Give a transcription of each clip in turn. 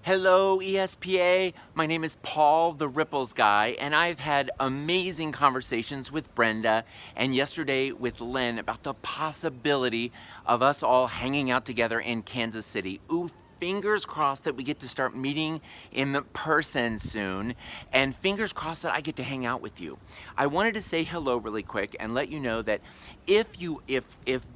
Hello, ESPA. My name is Paul, the Ripples guy, and I've had amazing conversations with Brenda and yesterday with Lynn about the possibility of us all hanging out together in Kansas City. Ooh, fingers crossed that we get to start meeting in person soon, and fingers crossed that I get to hang out with you. I wanted to say hello really quick and let you know that if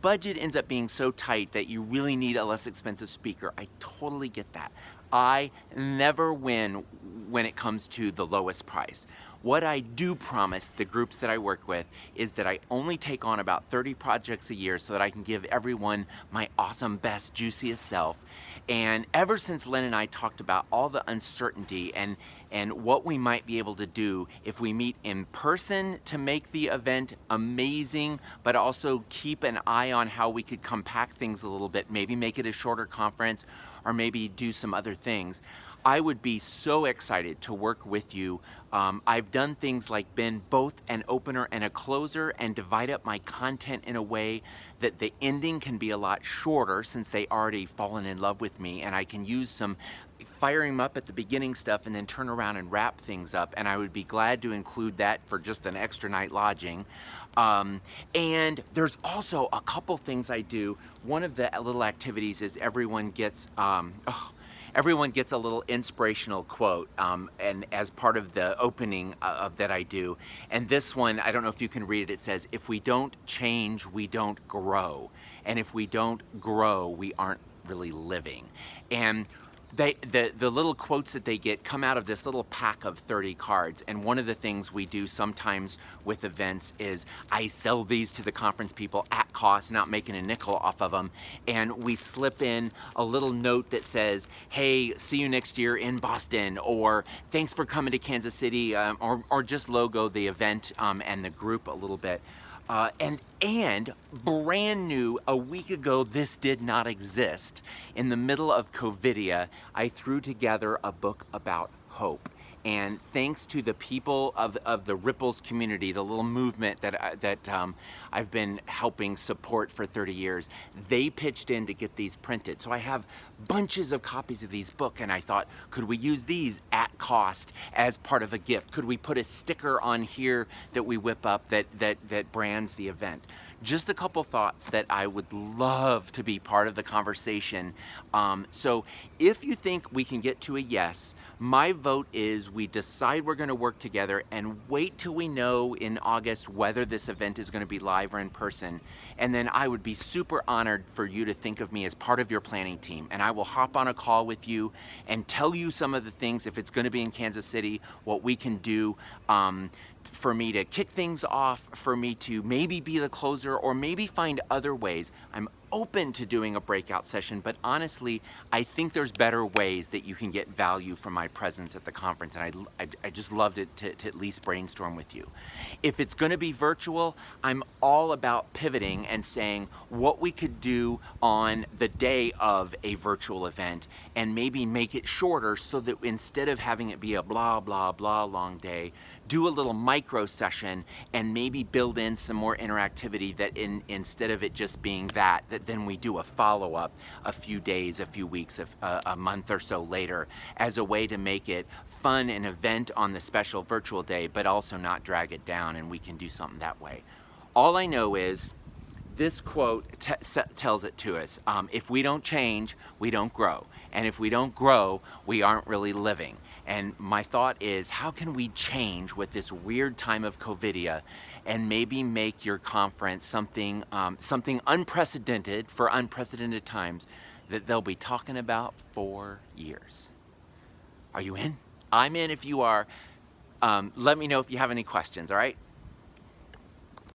budget ends up being so tight that you really need a less expensive speaker, I totally get that. I never win when it comes to the lowest price. What I do promise the groups that I work with is that I only take on about 30 projects a year so that I can give everyone my awesome, best, juiciest self. And ever since Len and I talked about all the uncertainty and what we might be able to do if we meet in person to make the event amazing, but also keep an eye on how we could compact things a little bit, maybe make it a shorter conference, or maybe do some other things. I would be so excited to work with you. I've done things like been both an opener and a closer and divide up my content in a way that the ending can be a lot shorter since they already fallen in love with me, and I can use some firing them up at the beginning stuff and then turn around and wrap things up, and I would be glad to include that for just an extra night lodging. And there's also a couple things I do. One of the little activities is everyone gets a little inspirational quote, and as part of the opening that I do. And this one, I don't know if you can read it. It says, "If we don't change, we don't grow, and if we don't grow, we aren't really living." And the little quotes that they get come out of this little pack of 30 cards. And one of the things we do sometimes with events is I sell these to the conference people at cost, not making a nickel off of them. And we slip in a little note that says, "Hey, see you next year in Boston," or "Thanks for coming to Kansas City," or just logo the event and the group a little bit. And brand new, a week ago, this did not exist. In the middle of COVIDia, I threw together a book about hope. And thanks to the people of the Ripples community, the little movement that I've been helping support for 30 years, they pitched in to get these printed. So I have bunches of copies of these books, and I thought, could we use these at cost as part of a gift? Could we put a sticker on here that we whip up that brands the event? Just a couple thoughts that I would love to be part of the conversation. So if you think we can get to a yes, my vote is we decide we're going to work together and wait till we know in August whether this event is going to be live or in person. And then I would be super honored for you to think of me as part of your planning team. And I will hop on a call with you and tell you some of the things, if it's going to be in Kansas City, what we can do for me to kick things off, for me to maybe be the closer, or maybe find other ways. I'm open to doing a breakout session, but honestly, I think there's better ways that you can get value from my presence at the conference, and I just loved it to at least brainstorm with you. If it's going to be virtual, I'm all about pivoting and saying what we could do on the day of a virtual event and maybe make it shorter so that instead of having it be a blah, blah, blah long day, do a little micro session and maybe build in some more interactivity that instead of it just being that then we do a follow-up a few days, a few weeks, a month or so later as a way to make it fun, an event on the special virtual day, but also not drag it down, and we can do something that way. All I know is this quote tells it to us. If we don't change, we don't grow. And if we don't grow, we aren't really living. And my thought is, how can we change with this weird time of COVIDia and maybe make your conference something unprecedented for unprecedented times that they'll be talking about for years? Are you in? I'm in if you are. Let me know if you have any questions, all right?